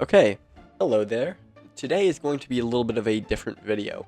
Okay, hello there. Today is going to be a little bit of a different video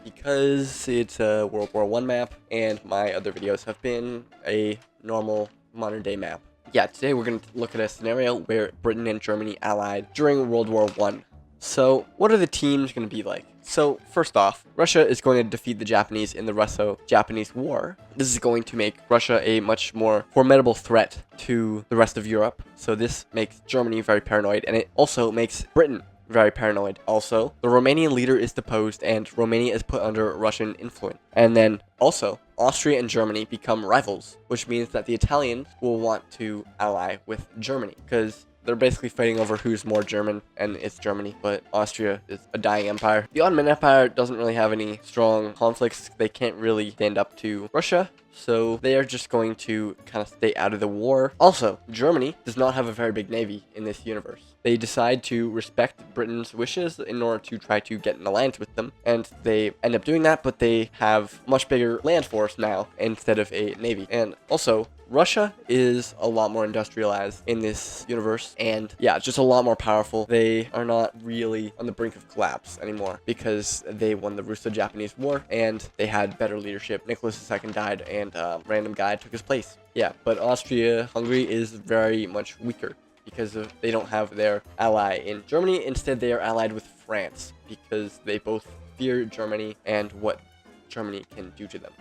because it's a World War I map and my other videos have been a normal modern day map. Yeah, today we're going to look at a scenario where Britain and Germany allied during World War I. So, what are the teams going to be like? So, first off, Russia is going to defeat the Japanese in the Russo-Japanese War. This is going to make Russia a much more formidable threat to the rest of Europe. So this makes Germany very paranoid, and it also makes Britain very paranoid. Also, the Romanian leader is deposed, and Romania is put under Russian influence. And then, also, Austria and Germany become rivals, which means that the Italians will want to ally with Germany, because they're basically fighting over who's more German, and it's Germany, but Austria is a dying empire. The Ottoman Empire doesn't really have any strong conflicts. They can't really stand up to Russia, so they are just going to kind of stay out of the war. Also, Germany does not have a very big navy in this universe. They decide to respect Britain's wishes in order to try to get an alliance with them, and they end up doing that, but they have much bigger land force now instead of a navy. And also, Russia is a lot more industrialized in this universe, and yeah, just a lot more powerful. They are not really on the brink of collapse anymore because they won the Russo-Japanese War and they had better leadership. Nicholas II died and a random guy took his place. Yeah, but Austria-Hungary is very much weaker because they don't have their ally in Germany. Instead, they are allied with France because they both fear Germany and what Germany can do to them.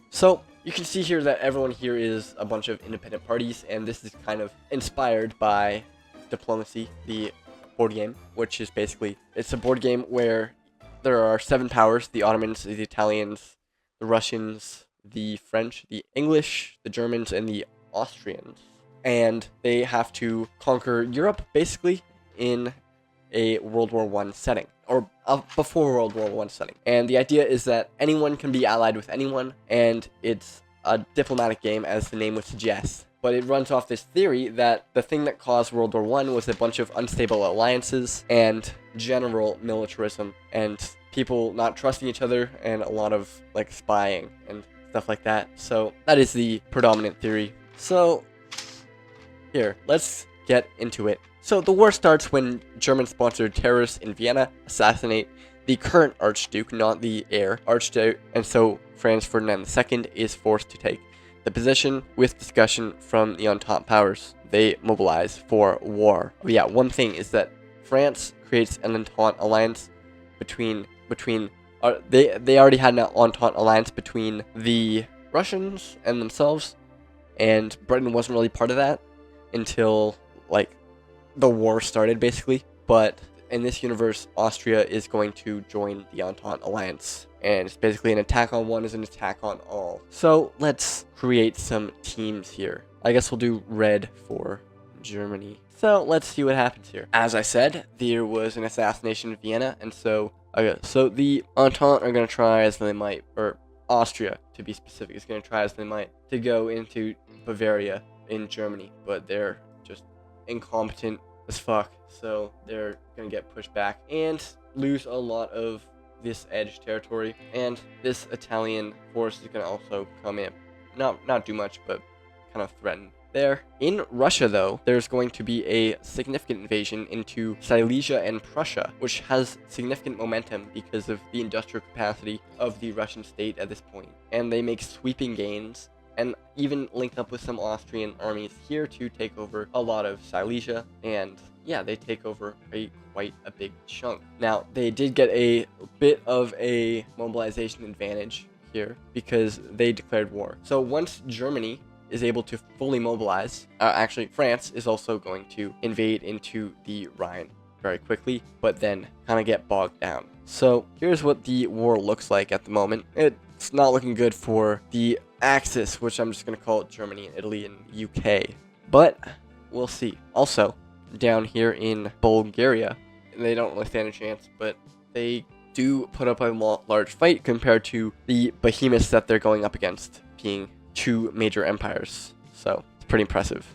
So, you can see here that everyone here is a bunch of independent parties, and this is kind of inspired by Diplomacy, the board game, which is basically, it's a board game where there are 7 powers: the Ottomans, the Italians, the Russians, the French, the English, the Germans, and the Austrians. And they have to conquer Europe, basically, in a World War I setting, or before World War I setting. And the idea is that anyone can be allied with anyone, and it's a diplomatic game, as the name would suggest. But it runs off this theory that the thing that caused World War I was a bunch of unstable alliances and general militarism, and people not trusting each other, and a lot of, like, spying and stuff like that. So that is the predominant theory. So here, let's get into it. So the war starts when German-sponsored terrorists in Vienna assassinate the current Archduke, not the heir, Archduke, and so Franz Ferdinand II is forced to take the position with discussion from the Entente powers. They mobilize for war. But yeah, one thing is that France creates an Entente alliance between they already had an Entente alliance between the Russians and themselves, and Britain wasn't really part of that until, like, the war started, basically. But in this universe, Austria is going to join the Entente alliance, and it's basically an attack on one is an attack on all. So let's create some teams here. I guess we'll do red for Germany. So let's see what happens here. As I said, there was an assassination in Vienna, and so the Entente are going to try as they might, or Austria to be specific is going to try as they might to go into Bavaria in Germany, but they're just incompetent as fuck, so they're gonna get pushed back and lose a lot of this edge territory, and this Italian force is gonna also come in, not do much, but kind of threaten there. In Russia, though, there's going to be a significant invasion into Silesia and Prussia, which has significant momentum because of the industrial capacity of the Russian state at this point, and they make sweeping gains and even link up with some Austrian armies here to take over a lot of Silesia, and yeah, they take over quite a big chunk. Now, they did get a bit of a mobilization advantage here because they declared war. So once Germany is able to fully mobilize, actually France is also going to invade into the Rhine very quickly, but then kind of get bogged down. So here's what the war looks like at the moment. It's not looking good for the Axis, which I'm just going to call it Germany and Italy and UK. But we'll see. Also, down here in Bulgaria, they don't really stand a chance, but they do put up a large fight compared to the behemoths that they're going up against, being 2 major empires. So it's pretty impressive.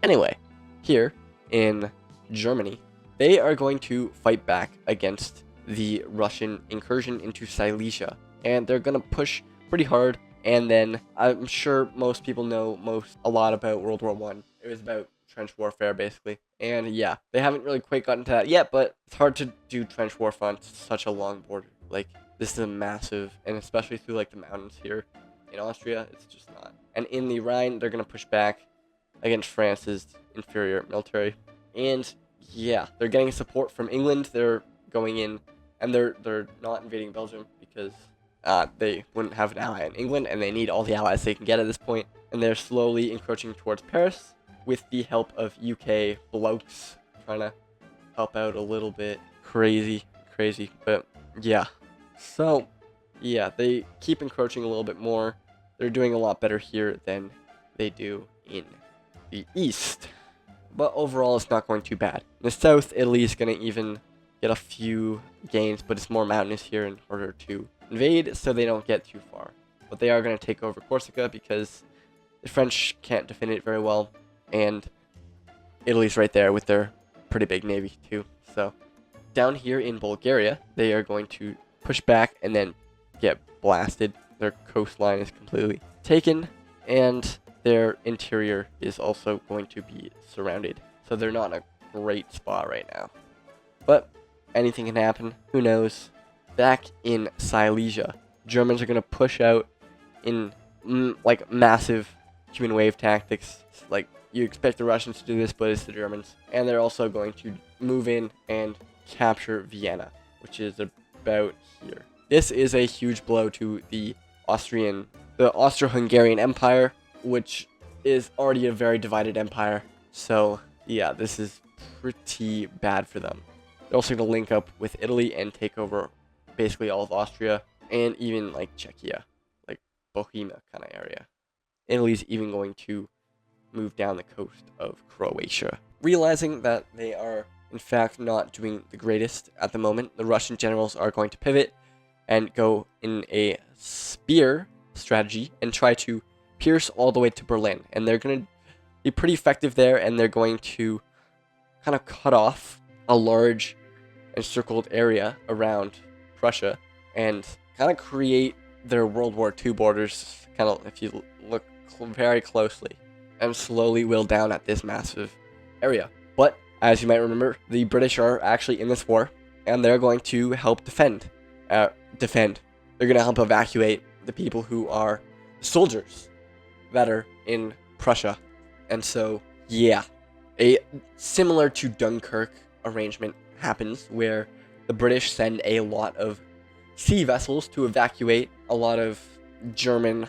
Anyway, here in Germany, they are going to fight back against the Russian incursion into Silesia, and they're going to push pretty hard. And then I'm sure most people know a lot about World War I. It was about trench warfare, basically. And yeah, they haven't really quite gotten to that yet, but it's hard to do trench warfare on such a long border. Like, this is a massive, and especially through like the mountains here in Austria, it's just not. And in the Rhine, they're gonna push back against France's inferior military. And yeah, they're getting support from England. They're going in, and they're not invading Belgium because they wouldn't have an ally in England, and they need all the allies they can get at this point. And they're slowly encroaching towards Paris with the help of UK blokes trying to help out a little bit. Crazy, but yeah. So yeah, they keep encroaching a little bit more. They're doing a lot better here than they do in the east. But overall, it's not going too bad. In the south, Italy is going to even get a few gains, but it's more mountainous here and harder to invade, so they don't get too far. But they are going to take over Corsica because the French can't defend it very well, and Italy's right there with their pretty big navy too. So down here in Bulgaria, they are going to push back and then get blasted. Their coastline is completely taken, and their interior is also going to be surrounded. So they're not in a great spot right now. But anything can happen. Who knows? Back in Silesia, Germans are going to push out in like massive human wave tactics. Like, you expect the Russians to do this, but it's the Germans. And they're also going to move in and capture Vienna, which is about here. This is a huge blow to the Austro-Hungarian Empire, which is already a very divided empire. So yeah, this is pretty bad for them. They're also going to link up with Italy and take over basically all of Austria and even like Czechia, like Bohemia kind of area. Italy's even going to move down the coast of Croatia. Realizing that they are in fact not doing the greatest at the moment, the Russian generals are going to pivot and go in a spear strategy and try to pierce all the way to Berlin. And they're going to be pretty effective there, and they're going to kind of cut off a large encircled area around Prussia and kind of create their World War II borders, kind of, if you look very closely, and slowly whittle down at this massive area. But as you might remember, the British are actually in this war, and they're going to help defend. They're going to help evacuate the people who are soldiers that are in Prussia. And so, yeah, a similar to Dunkirk arrangement happens where the British send a lot of sea vessels to evacuate a lot of German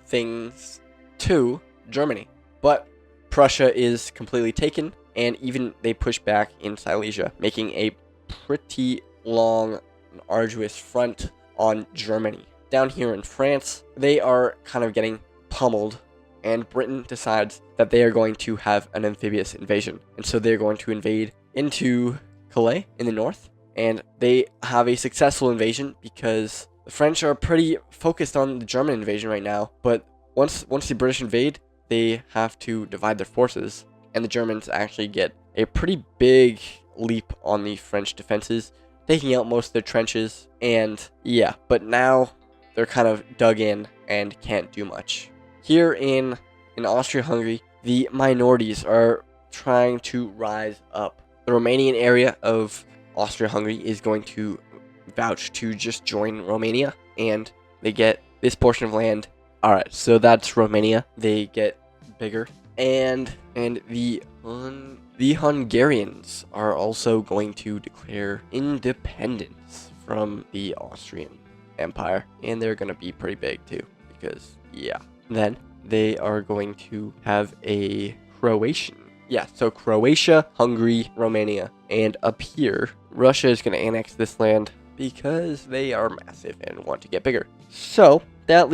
things to Germany. But Prussia is completely taken, and even they push back in Silesia, making a pretty long and arduous front on Germany. Down here in France, they are kind of getting pummeled, and Britain decides that they are going to have an amphibious invasion. And so they're going to invade into Calais in the north, and they have a successful invasion because the French are pretty focused on the German invasion right now. But once the British invade, they have to divide their forces, and the Germans actually get a pretty big leap on the French defenses, taking out most of their trenches. And yeah, but now they're kind of dug in and can't do much. Here in Austria-Hungary, the minorities are trying to rise up. The Romanian area of Austria-Hungary is going to vouch to just join Romania, and they get this portion of land. Alright, so that's Romania. They get bigger. And the Hungarians are also going to declare independence from the Austrian Empire. And they're going to be pretty big too, because, yeah. Then they are going to have a Croatian. Yeah, so Croatia, Hungary, Romania. And up here, Russia is going to annex this land because they are massive and want to get bigger. So that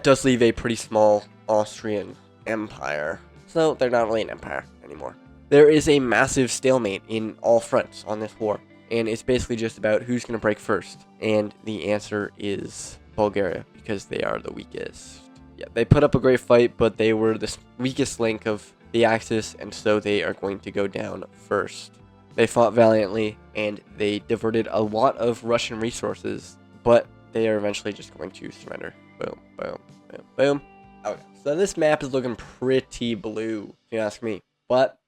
does leave a pretty small Austrian Empire. So they're not really an empire anymore. There is a massive stalemate in all fronts on this war, and it's basically just about who's going to break first. And the answer is Bulgaria, because they are the weakest. Yeah, they put up a great fight, but they were the weakest link of the Axis, and so they are going to go down first. They fought valiantly, and they diverted a lot of Russian resources, but they are eventually just going to surrender. Boom, boom, boom, boom. Okay, so this map is looking pretty blue, if you ask me. But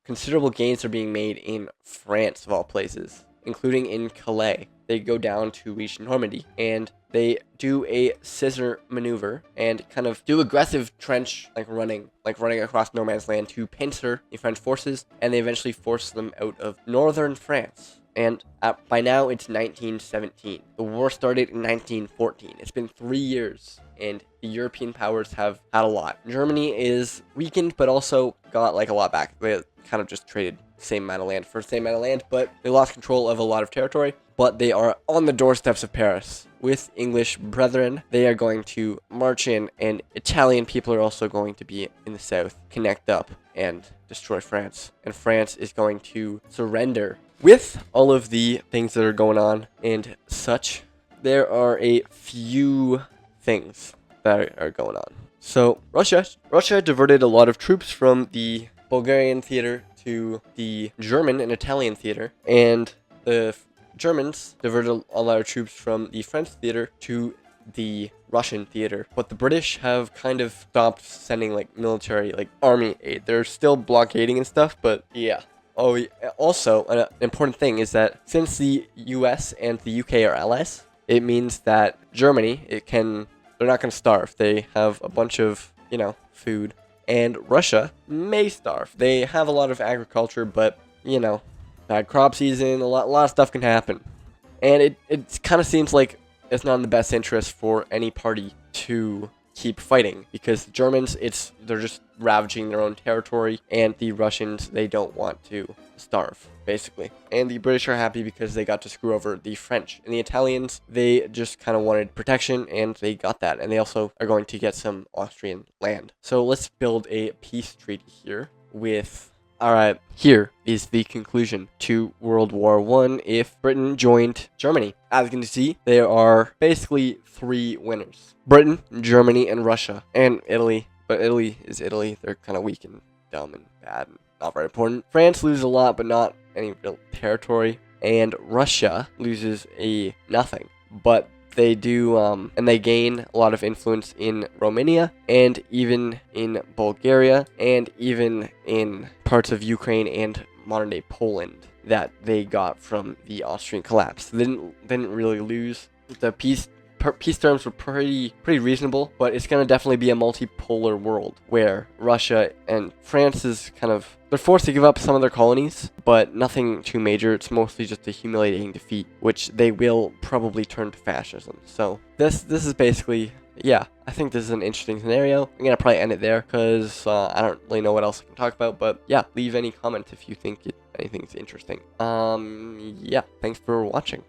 considerable gains are being made in France, of all places, including in Calais. They go down to reach Normandy, and they do a scissor maneuver and kind of do aggressive trench, like running across no man's land to pincer the French forces, and they eventually force them out of northern France. And by now, it's 1917. The war started in 1914. It's been 3 years, and the European powers have had a lot. Germany is weakened, but also got like a lot back. They kind of just traded same amount of land for same amount of land, but they lost control of a lot of territory. But they are on the doorsteps of Paris with English brethren. They are going to march in, and Italian people are also going to be in the south, connect up and destroy France. And France is going to surrender. With all of the things that are going on and such, there are a few things that are going on. So Russia diverted a lot of troops from the Bulgarian theater to the German and Italian theater, and the Germans diverted a lot of troops from the French theater to the Russian theater. But the British have kind of stopped sending like military, like army aid. They're still blockading and stuff, but yeah. Oh, also, an important thing is that since the US and the UK are allies, it means that Germany, they're not going to starve. They have a bunch of, food. And Russia may starve. They have a lot of agriculture, but, bad crop season, a lot of stuff can happen. And it kind of seems like it's not in the best interest for any party to keep fighting, because the Germans, they're just ravaging their own territory, and the Russians, they don't want to starve, basically. And the British are happy because they got to screw over the French. And the Italians, they just kind of wanted protection, and they got that. And they also are going to get some Austrian land. So let's build a peace treaty here with... Alright, here is the conclusion to World War I if Britain joined Germany. As you can see, there are basically 3 winners. Britain, Germany, and Russia. And Italy. But Italy is Italy. They're kind of weak and dumb and bad and not very important. France loses a lot, but not any real territory. And Russia loses nothing. But they do, and they gain a lot of influence in Romania, and even in Bulgaria, and even in parts of Ukraine and modern-day Poland that they got from the Austrian collapse. They didn't really lose. The peace terms were pretty reasonable, but it's going to definitely be a multipolar world where Russia and France is they're forced to give up some of their colonies, but nothing too major. It's mostly just a humiliating defeat, which they will probably turn to fascism. So this is basically, yeah, I think this is an interesting scenario. I'm going to probably end it there because I don't really know what else I can talk about, but yeah, leave any comments if you think anything's interesting. Yeah, thanks for watching.